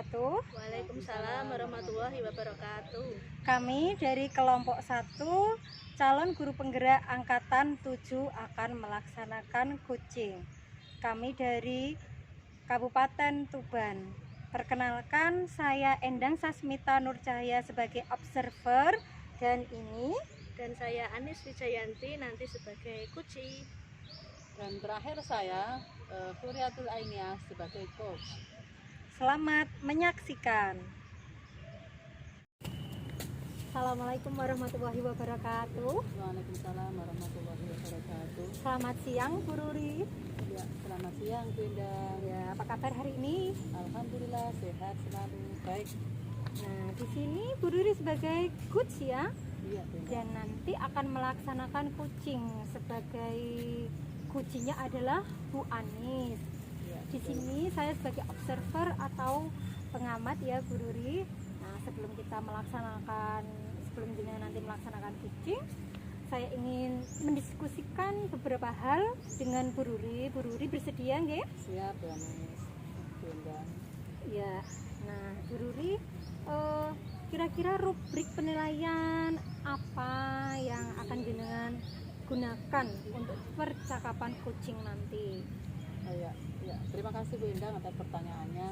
wabarakatuh. Waalaikumsalam warahmatullahi wabarakatuh. Kami dari kelompok 1 calon guru penggerak angkatan 7 akan melaksanakan coaching. Kami dari Kabupaten Tuban. Perkenalkan, saya Endang Sasmita Nurcahya sebagai observer dan ini Dan saya Anis Wijayanti nanti sebagai coach. Dan terakhir saya Furiatul Ainia sebagai coach. selamat menyaksikan. Assalamualaikum warahmatullahi wabarakatuh. Waalaikumsalam warahmatullahi wabarakatuh. Selamat siang Bu Ruri. Ya, selamat siang Bu Indah. Ya, apa kabar hari ini? Alhamdulillah sehat selalu, baik. Nah, di sini Bu Ruri sebagai coach ya, Iya Bu Indah. dan nanti akan melaksanakan coaching. Sebagai coachingnya adalah Bu Anis. Ya, Di sini saya sebagai observer atau pengamat ya Bu Ruri. Nah, sebelum jenengan nanti melaksanakan coaching, saya ingin mendiskusikan beberapa hal dengan Bu Ruri. Bu Ruri bersedia nggih? siap Bu Anis, Bu Indah. Ya. Nah, Bu Ruri, kira-kira rubrik penilaian apa yang akan jenengan gunakan untuk percakapan coaching nanti? Ya, terima kasih Bu Indah atas pertanyaannya.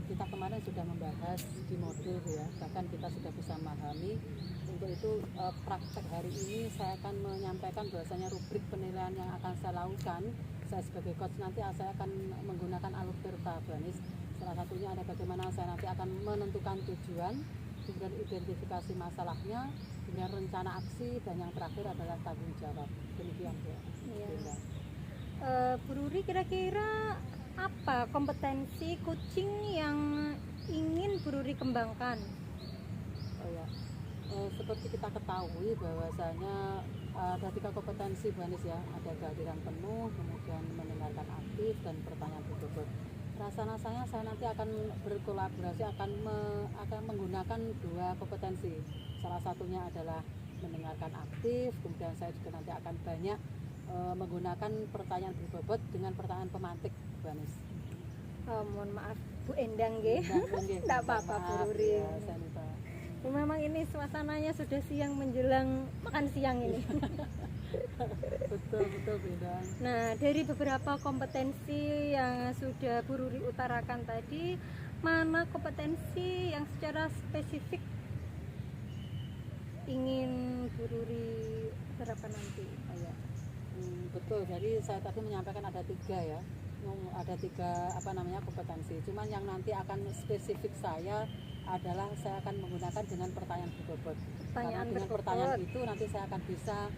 Kita kemarin sudah membahas di modul ya, bahkan kita sudah bisa memahami. Untuk itu praktek hari ini saya akan menyampaikan bahwasanya rubrik penilaian yang akan saya lakukan. Saya sebagai coach nanti saya akan menggunakan alur verba Bu Anis. Salah satunya ada bagaimana saya nanti akan menentukan tujuan, kemudian identifikasi masalahnya, kemudian rencana aksi, dan yang terakhir adalah tanggung jawab. Demikian Bu. Ya. Bu Ruri, kira-kira apa kompetensi coaching yang ingin Bu Ruri kembangkan? Seperti kita ketahui bahwasanya ada 3 kompetensi Bu Anis ya, ada kehadiran penuh, kemudian mendengarkan aktif, dan pertanyaan berbobot. Rasanya saya nanti akan berkolaborasi, akan menggunakan 2 kompetensi. Salah satunya adalah mendengarkan aktif, kemudian saya juga nanti akan banyak menggunakan pertanyaan berbobot dengan pertanyaan pemantik Bu Anis. Mohon maaf Bu Endang nggih. Tidak apa-apa Bu Ruri. Ya, saya lupa. Memang ini suasananya sudah siang menjelang makan siang ini. betul Bu Indah. Nah, dari beberapa kompetensi yang sudah Bu Ruri utarakan tadi, mana kompetensi yang secara spesifik ingin Bu Ruri terapkan nanti? Betul, jadi saya tadi menyampaikan ada 3 ya, ada 3 kompetensi. Cuman yang nanti akan spesifik saya adalah saya akan menggunakan dengan pertanyaan berbobot. Karena dengan pertanyaan itu nanti saya akan bisa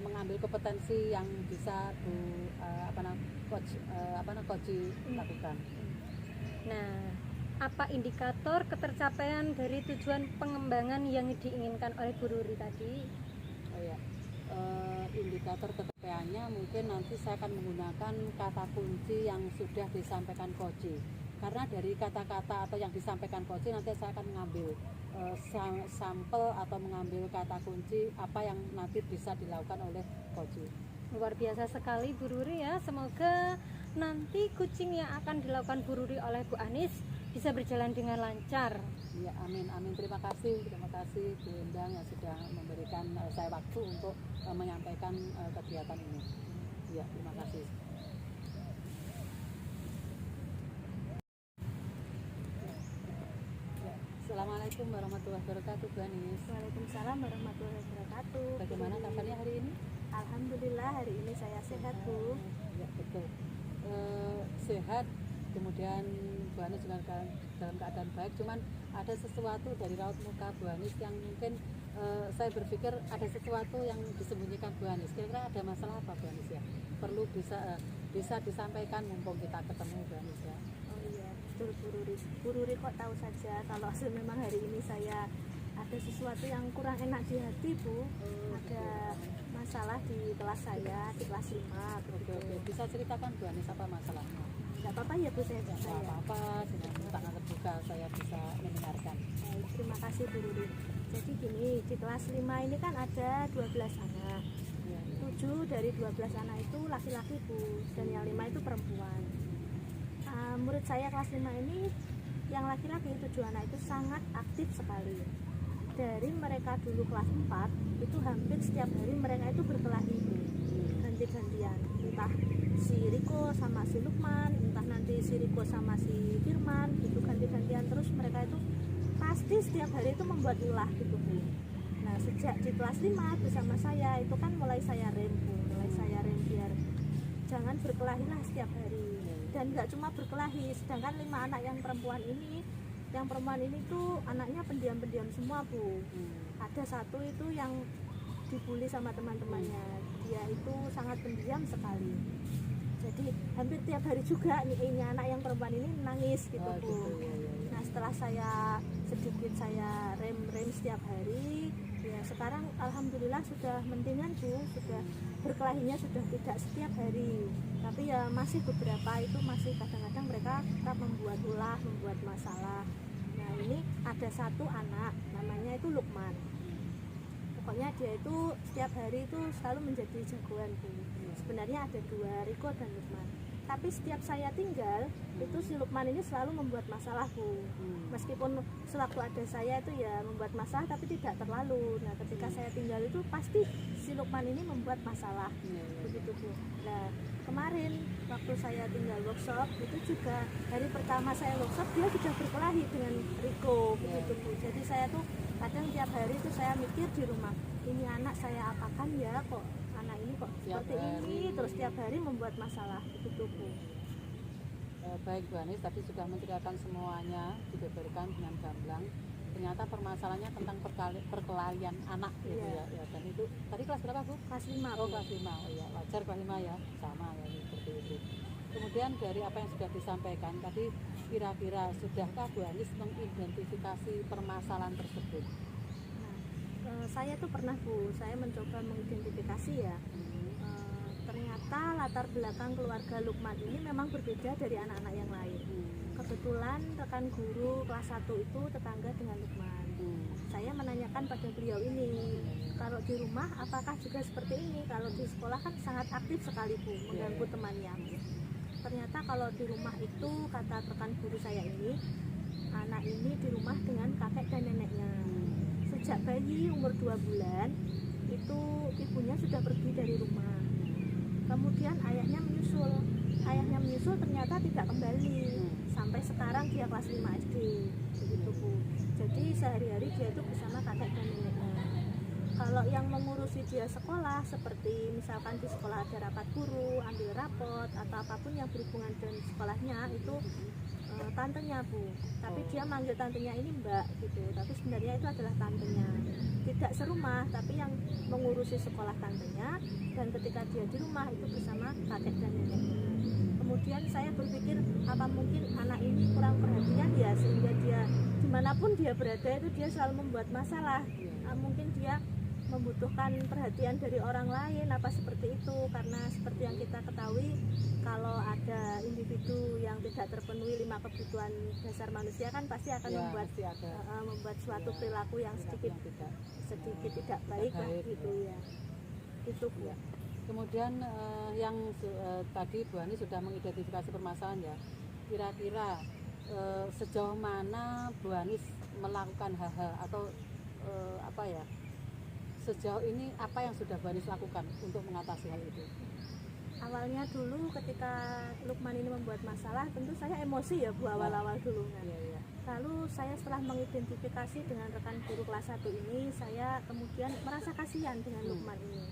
mengambil kompetensi yang bisa coach lakukan. Nah, apa indikator ketercapaian dari tujuan pengembangan yang diinginkan oleh Bu Ruri tadi? Indikator ketercapaiannya mungkin nanti saya akan menggunakan kata kunci yang sudah disampaikan coach. Karena dari kata-kata atau yang disampaikan coach nanti saya akan mengambil sampel atau mengambil kata kunci apa yang nanti bisa dilakukan oleh coach. Luar biasa sekali Bu Ruri ya. Semoga nanti coaching yang akan dilakukan Bu Ruri oleh Bu Anis bisa berjalan dengan lancar. Ya, amin. Terima kasih Bu Endang yang sudah memberikan saya waktu untuk menyampaikan kegiatan ini. Ya, terima kasih. Assalamualaikum warahmatullahi wabarakatuh Bu Anis. Waalaikumsalam warahmatullahi wabarakatuh. Bagaimana kabarnya hari ini? Alhamdulillah hari ini saya sehat Bu. Ya, betul. Sehat, kemudian Bu Anis juga dalam keadaan baik. Cuman ada sesuatu dari raut muka Bu Anis yang mungkin saya berpikir ada sesuatu yang disembunyikan Bu Anis. Kira-kira ada masalah apa Bu Anis ya? Perlu bisa disampaikan mumpung kita ketemu Bu Anis ya. Oh iya, betul Bu Ruri kok tahu saja kalau memang hari ini saya ada sesuatu yang kurang enak di hati Bu. Ada masalah di kelas saya, di kelas 5 begitu. Oke. Bisa ceritakan Bu Anis apa masalahnya? Tidak apa-apa ya Bu, saya Tidak apa-apa, dengan tangan terbuka saya bisa mendengarkan. Baik, terima kasih Bu Ruri. Jadi gini, di kelas 5 ini kan ada 12 anak. 7 dari 12 anak itu laki-laki Bu, dan yang 5 itu perempuan. Murid saya kelas 5 ini yang laki-laki 7 anak itu sangat aktif sekali. Dari mereka dulu kelas 4 itu hampir setiap hari mereka itu berkelahi, ganti-gantian, entah si Riko sama si Lukman, entah nanti si Riko sama si Firman, itu ganti-gantian terus. Mereka itu pasti setiap hari itu membuat ulah gitu Bu. Nah sejak di kelas 5 bersama saya itu kan mulai saya rem Bu, mulai saya rem biar jangan berkelahi lah setiap hari. Dan nggak cuma berkelahi, sedangkan 5 anak yang perempuan ini tuh anaknya pendiam-pendiam semua Bu. Ada satu itu yang dibully sama teman-temannya, dia itu sangat pendiam sekali. Jadi hampir tiap hari juga ini anak yang perempuan ini nangis gitu Bu. Nah setelah saya sedikit saya rem setiap hari, ya sekarang alhamdulillah sudah mendingan Bu, sudah berkelahinya sudah tidak setiap hari. Tapi ya masih beberapa itu masih kadang-kadang mereka tetap membuat ulah, membuat masalah. Nah ini ada satu anak namanya itu Lukman. Pokoknya dia itu setiap hari itu selalu menjadi jagoan Bu. Sebenarnya ada 2, Riko dan Lukman. Tapi setiap saya tinggal itu si Lukman ini selalu membuat masalah Bu. Meskipun sewaktu ada saya itu ya membuat masalah tapi tidak terlalu. Nah ketika saya tinggal itu pasti si Lukman ini membuat masalah, begitu Bu. Nah kemarin waktu saya tinggal workshop itu juga hari pertama saya workshop dia sudah berkelahi dengan Riko, begitu Bu. Jadi saya tuh kadang tiap hari itu saya mikir di rumah, ini anak saya apakan ya, kok anak ini kok seperti ini terus tiap hari membuat masalah, begitu Bu. Baik Bu Anis, tadi sudah menceritakan semuanya, dibeberkan dengan gamblang. Ternyata permasalahannya tentang perkelahian anak gitu ya. Dan itu tadi kelas berapa Bu? Kelas 5 Oh kelas 5, oh ya wajar kelas 5 ya, sama ya seperti itu. Kemudian dari apa yang sudah disampaikan tadi, kira-kira sudahkah Bu Anis mengidentifikasi permasalahan tersebut? Nah, saya tuh pernah Bu, saya mencoba mengidentifikasi ya. Ternyata latar belakang keluarga Lukman ini memang berbeda dari anak-anak yang lain. Kebetulan rekan guru kelas 1 itu tetangga dengan Lukman. Saya menanyakan pada beliau ini, kalau di rumah apakah juga seperti ini? Kalau di sekolah kan sangat aktif sekali Bu, mengganggu temannya. Ternyata kalau di rumah itu, kata rekan guru saya ini, anak ini di rumah dengan kakek dan neneknya. Sejak bayi umur 2 bulan, itu ibunya sudah pergi dari rumah. Kemudian ayahnya menyusul ternyata tidak kembali. Sampai sekarang dia kelas 5 SD, begitu Bu. Jadi sehari-hari dia itu bersama kakek dan neneknya. Kalau yang mengurusi dia sekolah, seperti misalkan di sekolah ada rapat guru, ambil rapot, atau apapun yang berhubungan dengan sekolahnya, itu tantenya Bu. Tapi dia manggil tantenya ini Mbak gitu. Tapi sebenarnya itu adalah tantenya. Tidak serumah, tapi yang mengurusi sekolah tantenya, dan ketika dia di rumah itu bersama kakek dan neneknya. Kemudian saya berpikir, apa mungkin anak ini kurang perhatian ya, sehingga dia dimanapun dia berada itu dia selalu membuat masalah. Mungkin dia membutuhkan perhatian dari orang lain, apa seperti itu. Karena seperti yang kita ketahui, kalau ada individu yang tidak terpenuhi 5 kebutuhan dasar manusia kan pasti akan membuat suatu perilaku yang sedikit tidak baik lah gitu ya. Itu Bu. Kemudian yang tadi Bu Ani sudah mengidentifikasi permasalahan ya. Kira-kira sejauh mana Bu Anis melakukan hal-hal atau sejauh ini apa yang sudah Bu Anis lakukan untuk mengatasi hal itu? Awalnya dulu ketika Lukman ini membuat masalah, tentu saya emosi ya Bu, awal-awal dulu kan. Lalu saya setelah mengidentifikasi dengan rekan guru kelas 1 ini, saya kemudian merasa kasihan dengan Lukman ini.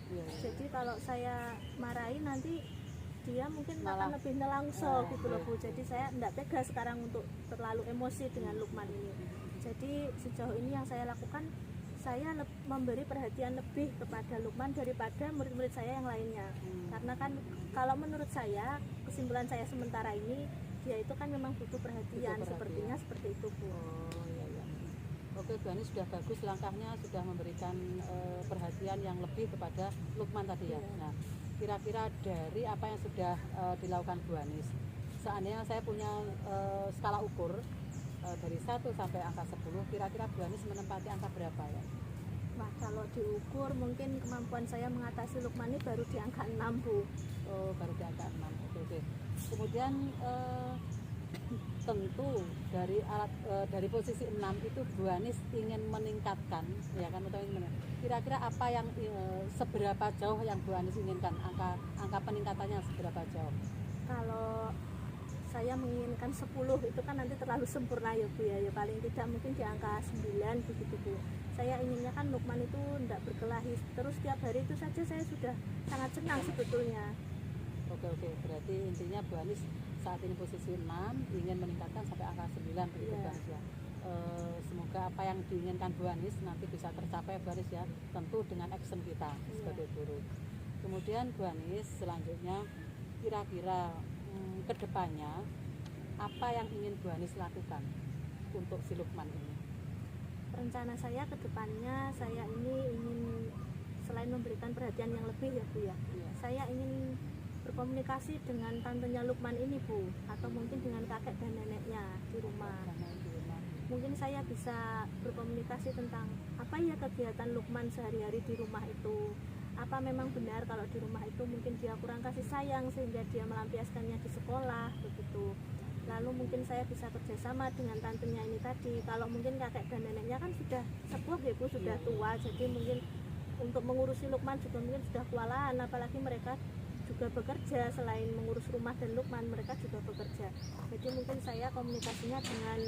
Jadi kalau saya marahin nanti dia mungkin akan lebih nelangso gitu loh Bu. Jadi saya tidak tega sekarang untuk terlalu emosi dengan Lukman ini. Jadi sejauh ini yang saya lakukan, saya memberi perhatian lebih kepada Lukman daripada murid-murid saya yang lainnya. Karena kan kalau menurut saya, kesimpulan saya sementara ini, dia itu kan memang butuh perhatian, sepertinya seperti itu Bu. Oke Bu Ani, sudah bagus langkahnya, sudah memberikan perhatian yang lebih kepada Lukman tadi ya. Nah, kira-kira dari apa yang sudah dilakukan Bu Anis, seandainya saya punya skala ukur dari 1 sampai angka 10, kira-kira Bu Anis menempati angka berapa ya? Wah, kalau diukur mungkin kemampuan saya mengatasi Lukman ini baru di angka 6 Bu. Oh, baru di angka 6. Oke. Kemudian tentu dari dari posisi 6 itu Bu Anis ingin meningkatkan ya kan, atau ingin kira-kira apa yang seberapa jauh yang Bu Anis inginkan, angka peningkatannya seberapa jauh? Kalau saya menginginkan 10 itu kan nanti terlalu sempurna ya Bu ya, paling tidak mungkin di angka 9 begitu Bu. Saya inginnya kan Lukman itu tidak berkelahi terus tiap hari, itu saja saya sudah sangat senang sebetulnya. Oke, berarti intinya Bu Anis saat ini posisi 6 ingin meningkatkan sampai angka 9 begitu Iya. Bu Anis ya. Semoga apa yang diinginkan Bu Anis nanti bisa tercapai Bu Anis ya, tentu dengan action kita sebagai guru. Kemudian Bu Anis selanjutnya kira-kira kedepannya apa yang ingin Bu Anis lakukan untuk si Lukman ini? Rencana saya ke depannya, saya ini ingin selain memberikan perhatian yang lebih ya Bu ya, saya ingin berkomunikasi dengan tantenya Lukman ini Bu, atau mungkin dengan kakek dan neneknya di rumah. Mungkin saya bisa berkomunikasi tentang apa ya kegiatan Lukman sehari-hari di rumah itu. Apa memang benar kalau di rumah itu mungkin dia kurang kasih sayang sehingga dia melampiaskannya di sekolah begitu. Lalu mungkin saya bisa kerjasama dengan tantenya ini tadi. Kalau mungkin kakek dan neneknya kan sudah sepuh ya Bu, sudah tua, jadi mungkin untuk mengurusi Lukman juga mungkin sudah kewalahan, apalagi mereka juga bekerja, selain mengurus rumah dan Lukman mereka juga bekerja. Jadi mungkin saya komunikasinya dengan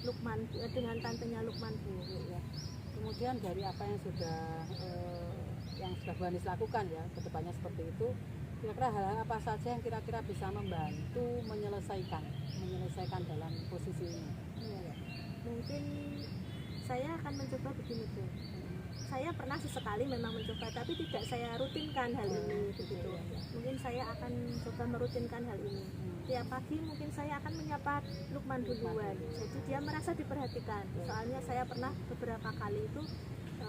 Lukman, dengan tantenya Lukman Bu ya. Kemudian dari apa yang sudah Bu Anis lakukan ya kedepannya seperti itu, kira-kira hal-hal apa saja yang kira-kira bisa membantu menyelesaikan dalam posisi ini? Mungkin saya akan mencoba begini Bu, saya pernah sesekali memang mencoba tapi tidak saya rutinkan hal ini begitu. Mungkin saya akan coba merutinkan hal ini. Tiap pagi mungkin saya akan menyapa Lukman duluan, jadi dia merasa diperhatikan. Soalnya saya pernah beberapa kali itu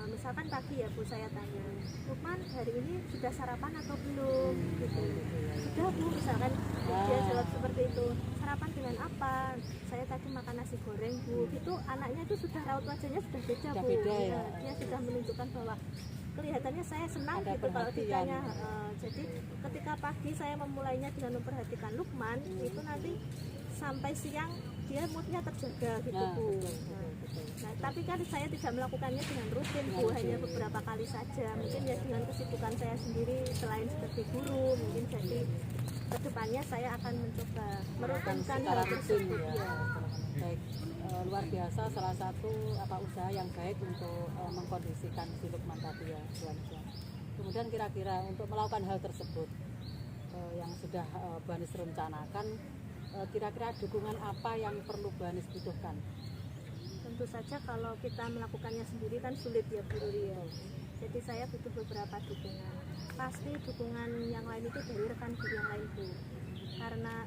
misalkan pagi ya Bu, saya tanya, Lukman hari ini sudah sarapan atau belum gitu. Sudah Bu, misalkan dia jawab seperti itu, sarapan dengan apa? Saya tadi makan nasi goreng Bu. Itu anaknya itu sudah raut wajahnya sudah beda Bu. Ya. Dia sudah menunjukkan bahwa kelihatannya saya senang ada gitu kalau ditanya. ya. Jadi ketika pagi saya memulainya dengan memperhatikan Lukman, itu nanti sampai siang dia moodnya terjaga gitu Bu. Nah, tapi kan saya tidak melakukannya dengan rutin Bu, hanya beberapa kali saja. Mungkin ya dengan kesibukan saya sendiri selain sebagai guru, mungkin jadi kedepannya saya akan mencoba merutinkan hal tersebut ya. Baik, luar biasa, salah satu usaha yang baik untuk mengkondisikan si Lukman tadi ya Bu Anis ya. Kemudian kira-kira untuk melakukan hal tersebut yang sudah Bu Anis rencanakan, kira-kira dukungan apa yang perlu Bu Anis butuhkan? Tentu saja kalau kita melakukannya sendiri kan sulit ya Bu Ruri ya. Jadi saya butuh beberapa dukungan. Pasti dukungan yang lain itu dari rekan guru yang lain Bu. Karena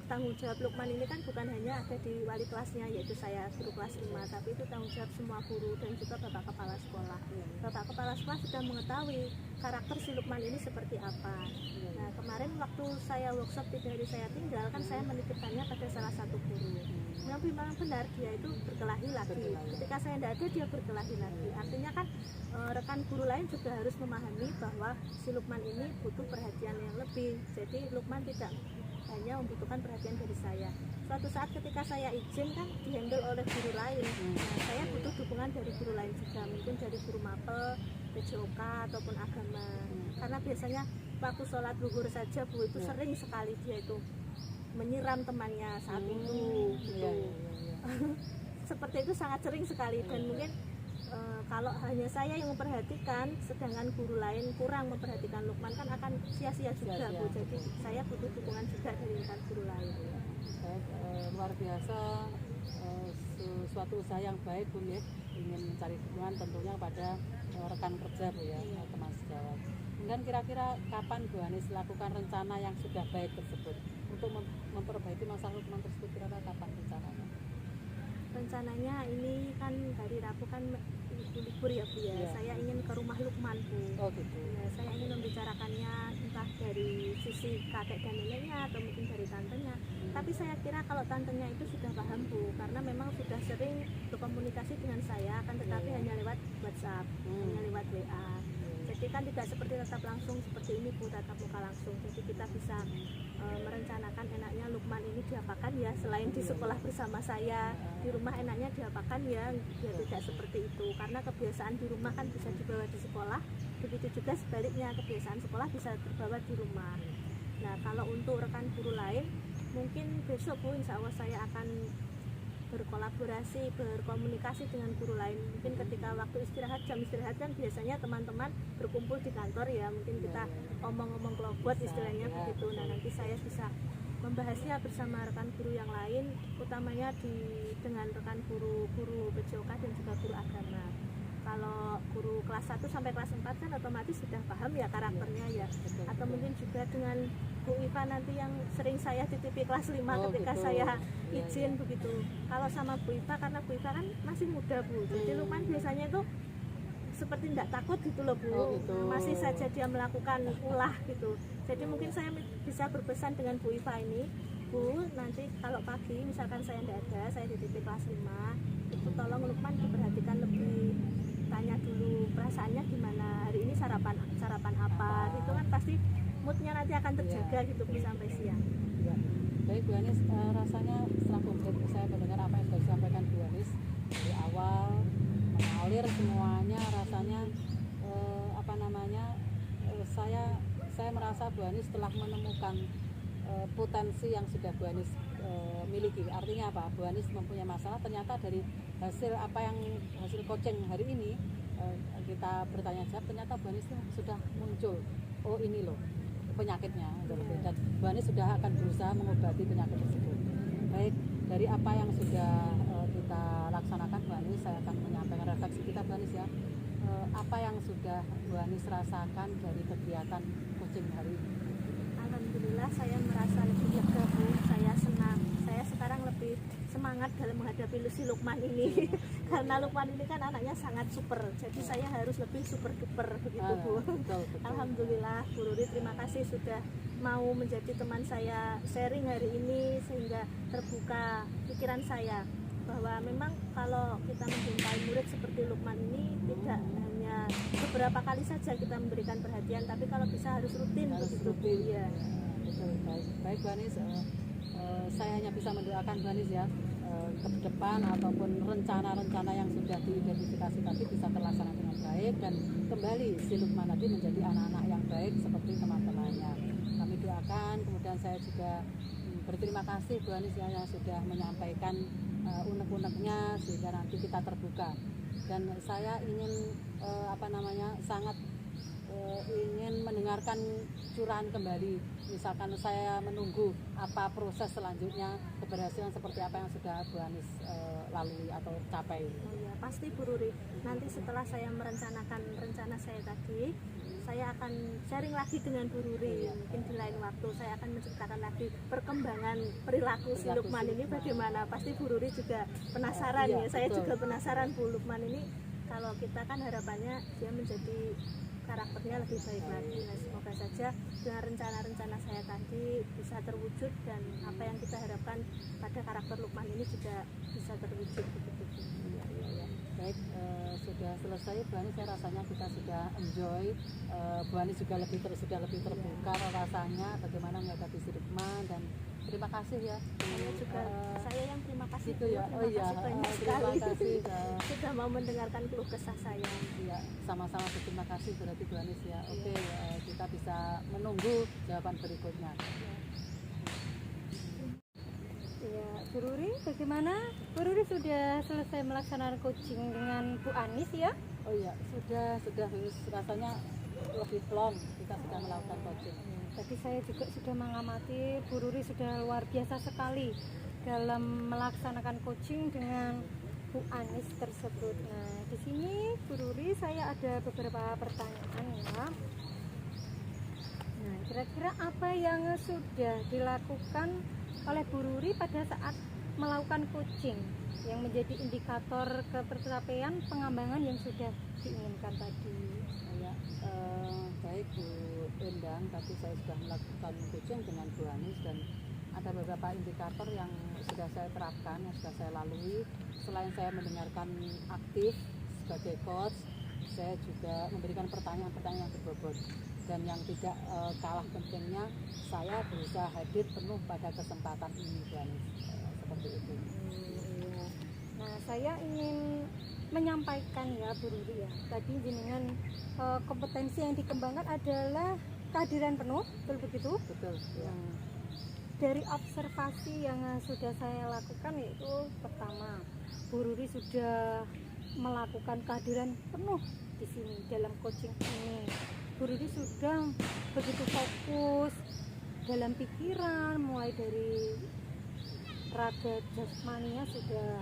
tanggung jawab Lukman ini kan bukan hanya ada di wali kelasnya, yaitu saya guru kelas 5, tapi itu tanggung jawab semua guru dan juga Bapak Kepala Sekolah. Bapak Kepala Sekolah sudah mengetahui karakter si Lukman ini seperti apa. Nah, kemarin waktu saya workshop 3 hari saya tinggal, kan saya menitipkannya pada salah satu guru. Memang benar dia itu berkelahi lagi. Ketika saya tidak ada, dia berkelahi lagi. Artinya kan rekan guru lain juga harus memahami bahwa si Lukman ini butuh perhatian yang lebih. Jadi Lukman tidak hanya membutuhkan perhatian dari saya. Suatu saat ketika saya izin kan dihandle oleh guru lain. Nah, saya butuh dukungan dari guru lain juga, mungkin dari guru mapel, PJOK ataupun agama. Karena biasanya waktu sholat zuhur saja Bu, itu sering sekali dia itu menyiram temannya saat itu gitu. Seperti itu sangat sering sekali, dan mungkin kalau hanya saya yang memperhatikan sedangkan guru lain kurang memperhatikan Lukman kan akan sia-sia juga Bu. Jadi saya butuh dukungan juga dari rekan guru lain. Baik, luar biasa, suatu usaha yang baik Bu ya, ingin mencari dukungan tentunya pada rekan kerja Bu ya, teman sejawat. Kemudian kira-kira kapan Bu Anis lakukan rencana yang sudah baik tersebut untuk memperbaiki masalah Lukman tersebut, kira-kira kapan rencananya? Rencananya ini kan hari Rabu kan libur ya Bu ya. Saya ingin ke rumah Lukman Bu. Oh gitu. Ya, saya ingin membicarakannya entah dari sisi kakek dan neneknya atau mungkin dari tantenya. Tapi saya kira kalau tantenya itu sudah paham Bu, karena memang sudah sering berkomunikasi dengan saya, akan tetapi hanya lewat WhatsApp, hanya lewat WA. Jadi kan tidak seperti tatap langsung seperti ini Bu, tatap muka langsung. Jadi kita bisa merencanakan enaknya Lukman ini diapakan ya, selain di sekolah bersama saya, di rumah enaknya diapakan ya, biar tidak seperti itu, karena kebiasaan di rumah kan bisa dibawa di sekolah, begitu juga sebaliknya kebiasaan sekolah bisa terbawa di rumah. Nah, kalau untuk rekan guru lain, mungkin besok Bu, insya Allah saya akan berkolaborasi, berkomunikasi dengan guru lain. Mungkin ketika waktu istirahat, jam istirahat kan biasanya teman-teman berkumpul di kantor ya, mungkin kita omong-omong kelobot istilahnya begitu. Nah, nanti saya bisa membahasnya bersama rekan guru yang lain, utamanya dengan rekan guru PJOK dan juga guru agama. Kalau guru kelas 1 sampai kelas 4 kan otomatis sudah paham ya karakternya ya. Atau mungkin juga dengan Bu Iva nanti yang sering saya titipi kelas 5 ketika saya izin begitu. Kalau sama Bu Iva, karena Bu Iva kan masih muda Bu, jadi Lukman biasanya itu seperti tidak takut gitu loh Bu, masih saja dia melakukan ulah gitu. Jadi mungkin saya bisa berpesan dengan Bu Iva ini, Bu, nanti kalau pagi misalkan saya tidak ada, saya titipi kelas 5, itu tolong Lukman diperhatikan lebih, tanya dulu perasaannya gimana, hari ini sarapan apa, itu kan pasti moodnya nanti akan terjaga gitu Bu sampai siang. Ya. Baik Bu Anis, rasanya setelah konkret saya mendengar apa yang sudah disampaikan Bu Anis dari awal mengalir semuanya, rasanya saya merasa Bu Anis telah menemukan potensi yang sudah Bu Anis miliki. Artinya apa? Bu Anis mempunyai masalah, ternyata dari hasil coaching hari ini kita bertanya jawab, ternyata Bu Anis sudah muncul, oh ini loh penyakitnya, dan Bu Anis sudah akan berusaha mengobati penyakit tersebut. Baik, dari apa yang sudah kita laksanakan Bu Anis, saya akan menyampaikan refleksi kita Bu Anis ya. Apa yang sudah Bu Anis rasakan dari kegiatan coaching hari ini? Alhamdulillah saya merasa lebih lega Bu, saya senang, saya sekarang lebih semangat dalam menghadapi si Lukman ini. Karena Lukman ini kan anaknya sangat super, jadi saya harus lebih super duper begitu Bu. Betul. Alhamdulillah Bu Ruri, terima kasih sudah mau menjadi teman saya sharing hari ini, sehingga terbuka pikiran saya bahwa memang kalau kita mencintai murid seperti Lukman ini tidak hanya beberapa kali saja kita memberikan perhatian, tapi kalau bisa harus rutin begitu Bu ya. Betul, baik Bu Anis, saya hanya bisa mendoakan Bu Anis ya, ke depan ataupun rencana-rencana yang sudah diidentifikasi tadi bisa terlaksana dengan baik, dan kembali si Lukman tadi menjadi anak-anak yang baik seperti teman-temannya. Kami doakan, kemudian saya juga berterima kasih Bu Anis ya, yang sudah menyampaikan unek-uneknya sehingga nanti kita terbuka. Dan saya ingin sangat ingin mendengarkan curahan kembali, misalkan saya menunggu apa proses selanjutnya, keberhasilan seperti apa yang sudah Bu Anis lalui atau capai. Oh ya, pasti Bu Ruri, nanti setelah saya merencanakan rencana saya tadi, saya akan sharing lagi dengan Bu Ruri. Mungkin di lain waktu saya akan menceritakan lagi perkembangan perilaku si Lukman ini bagaimana. Pasti Bu Ruri juga penasaran ya, saya juga penasaran Bu, Lukman ini kalau kita kan harapannya dia menjadi karakternya lebih baik lagi. Nah, semoga saja dengan rencana-rencana saya tadi bisa terwujud, dan apa yang kita harapkan pada karakter Lukman ini juga bisa terwujud begitu. Ya. Baik, sudah selesai Bu Anis, saya rasanya kita sudah enjoy. Bu Anis juga sudah lebih terbuka rasanya bagaimana menghadapi si Lukman, dan terima kasih ya. Saya yang terima kasih gitu ya. Terima kasih banyak sekali. Terima kasih sudah mau mendengarkan keluh kesah saya. Ya, sama-sama berterima kasih berarti Bu Anis ya. Oke, kita bisa menunggu jawaban berikutnya. Ya, Bu Ruri, bagaimana? Bu Ruri sudah selesai melaksanakan coaching dengan Bu Anis ya? Oh iya, sudah rasanya lebih long kita sudah melakukan coaching. Tadi saya juga sudah mengamati Bu Ruri sudah luar biasa sekali dalam melaksanakan coaching dengan Bu Anis tersebut. Nah, di sini Bu Ruri saya ada beberapa pertanyaan ya. Nah, kira-kira apa yang sudah dilakukan oleh Bu Ruri pada saat melakukan coaching yang menjadi indikator ketercapaian pengembangan yang sudah diinginkan tadi? Ya, baik Bu Endang, tadi saya sudah melakukan coaching dengan Bu Anis, dan ada beberapa indikator yang sudah saya terapkan, yang sudah saya lalui. Selain saya mendengarkan aktif sebagai coach, saya juga memberikan pertanyaan-pertanyaan yang berbobot. Dan yang tidak kalah pentingnya, saya berusaha hadir penuh pada kesempatan ini, Bu Anis. Seperti itu. Iya. Nah, saya ingin menyampaikan ya Bu Ruri ya. Tadi jenengan kompetensi yang dikembangkan adalah kehadiran penuh, betul begitu? Betul. Ya. Nah, dari observasi yang sudah saya lakukan yaitu pertama, Bu Ruri sudah melakukan kehadiran penuh di sini dalam coaching ini. Bu Ruri sudah begitu fokus dalam pikiran, mulai dari raga jasmaninya sudah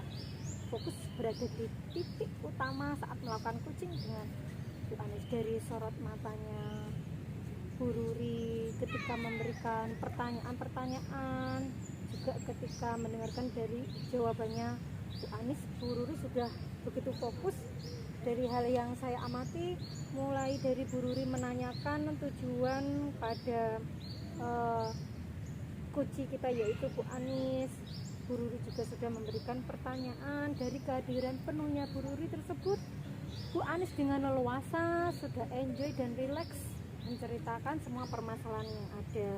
fokus berada di titik utama saat melakukan coaching dengan Bu Anis. Dari sorot matanya Bu Ruri ketika memberikan pertanyaan-pertanyaan, juga ketika mendengarkan dari jawabannya Bu Anis, Bu Ruri sudah begitu fokus. Dari hal yang saya amati, mulai dari Bu Ruri menanyakan tujuan pada coach kita yaitu Bu Anis, Bu Ruri juga sudah memberikan pertanyaan. Dari kehadiran penuhnya Bu Ruri tersebut, Bu Anis dengan leluasa sudah enjoy dan rileks menceritakan semua permasalahan yang ada.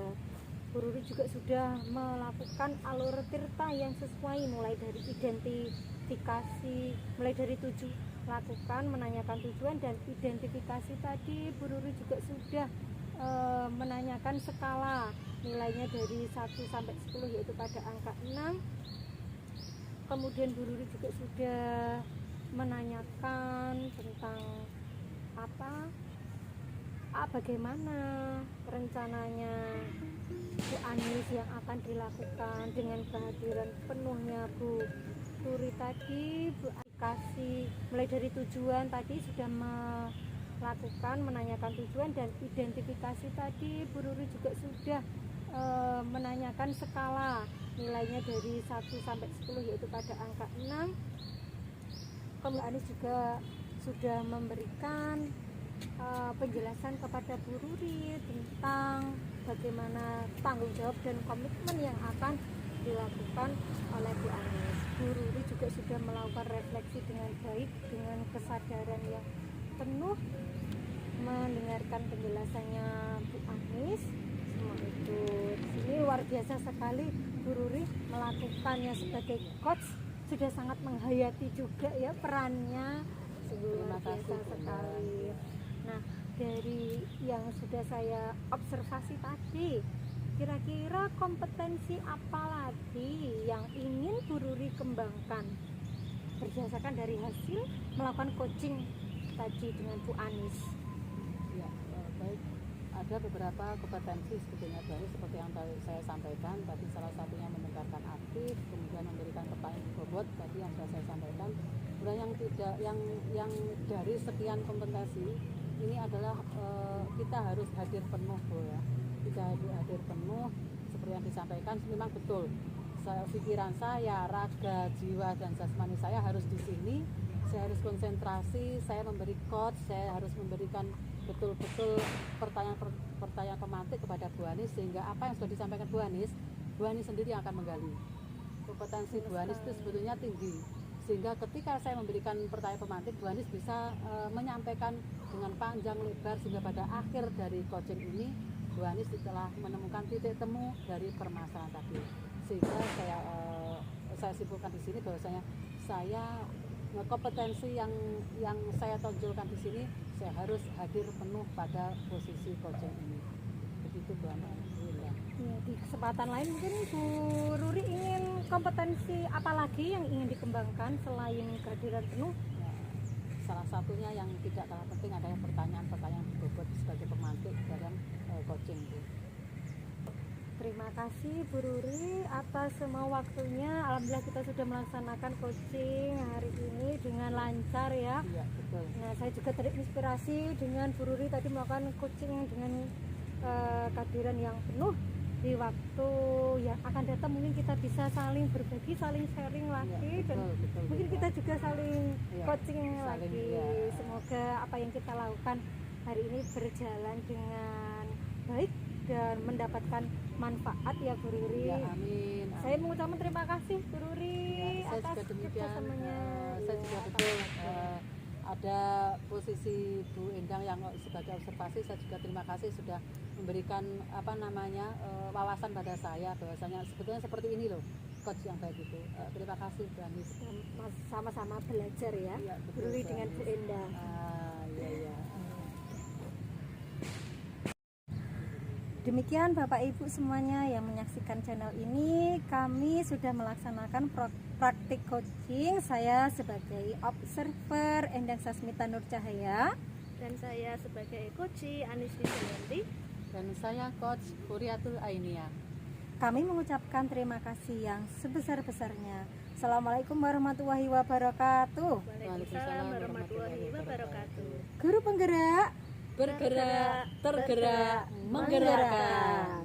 Bu Ruri juga sudah melakukan alur tirta yang sesuai, mulai dari identifikasi, mulai dari lakukan menanyakan tujuan dan identifikasi tadi. Bu Ruri juga sudah menanyakan skala nilainya dari 1 sampai 10 yaitu pada angka 6. Kemudian Bu Ruri juga sudah menanyakan tentang bagaimana rencananya Bu Anis yang akan dilakukan dengan kehadiran penuhnya Bu Ruri tadi. Bu aplikasi mulai dari tujuan tadi sudah melakukan menanyakan tujuan dan identifikasi tadi. Bu Ruri juga sudah menanyakan skala nilainya dari 1 sampai 10 yaitu pada angka 6. Kemudian Anis juga sudah memberikan penjelasan kepada Bu Ruri tentang bagaimana tanggung jawab dan komitmen yang akan dilakukan oleh Bu Anis. Bu Ruri juga sudah melakukan refleksi dengan baik, dengan kesadaran yang penuh, mendengarkan penjelasannya Bu Anis. Semua itu di sini luar biasa sekali. Bu Ruri melakukannya sebagai coach sudah sangat menghayati juga ya perannya, luar biasa sekali. Nah, dari yang sudah saya observasi tadi, kira-kira kompetensi apa lagi yang ingin Bu Ruri kembangkan berdasarkan dari hasil melakukan coaching tadi dengan Bu Anis? Ya, baik. Ada beberapa kompetensi sebetulnya dari seperti yang tadi saya sampaikan tadi, salah satunya mendengarkan aktif, kemudian memberikan pertanyaan bobot tadi yang sudah saya sampaikan. Kemudian yang dari sekian kompetensi ini adalah kita harus hadir penuh, Bu ya. Kita hadir penuh seperti yang disampaikan, memang betul. Pikiran saya, raga, jiwa dan jasmani saya harus di sini. Saya harus konsentrasi, saya memberi coach, saya harus memberikan betul-betul pertanyaan pemantik kepada Bu Anis, sehingga apa yang sudah disampaikan Bu Anis sendiri yang akan menggali. Kompetensi Bu Anis itu sebetulnya tinggi, sehingga ketika saya memberikan pertanyaan pemantik, Bu Anis bisa menyampaikan dengan panjang lebar, sehingga pada akhir dari coaching ini Bu Anis telah menemukan titik temu dari permasalahan tadi. Sehingga saya simpulkan di sini bahwasanya kompetensi yang saya tonjolkan di sini, saya harus hadir penuh pada posisi coaching ini. Begitu Bu Anis. Ya, di kesempatan lain mungkin Bu Ruri ingin kompetensi apa lagi yang ingin dikembangkan selain kehadiran penuh? Ya, salah satunya yang tidak kalah penting adalah pertanyaan bobot sebagai pemantik dalam coaching Bu. Terima kasih Bu Ruri atas semua waktunya. Alhamdulillah kita sudah melaksanakan coaching hari ini dengan lancar ya. Iya, betul. Nah, saya juga terinspirasi dengan Bu Ruri tadi melakukan coaching dengan kehadiran yang penuh. Di waktu yang akan datang mungkin kita bisa saling berbagi, saling sharing lagi, ya, betul, dan mungkin kita juga saling coaching saling, lagi. ya. Semoga apa yang kita lakukan hari ini berjalan dengan baik dan mendapatkan manfaat ya Bu Ruri. Ya, amin. Saya mengucapkan terima kasih Bu Ruri ya, saya atas juga demikian. kerjasamanya. Saya juga betul ada posisi Bu Endang yang sebagai observasi, saya juga terima kasih sudah memberikan wawasan pada saya bahwasanya sebetulnya seperti ini loh coach yang baik itu. Terima kasih Bu Anis. Sama-sama belajar ya, Iya, betul, Bururi Bu dengan Anis. Bu Endang. Iya. Demikian Bapak Ibu semuanya yang menyaksikan channel ini, kami sudah melaksanakan praktik coaching. Saya sebagai observer Endang Sasmita Nur Cahaya, Dan saya sebagai coach Anis Wijayanti. Dan saya coach Kuriatul Ainia. kami mengucapkan terima kasih yang sebesar-besarnya. Assalamualaikum warahmatullahi wabarakatuh. Waalaikumsalam warahmatullahi wabarakatuh. Guru penggerak Bergerak, tergerak, menggerakkan.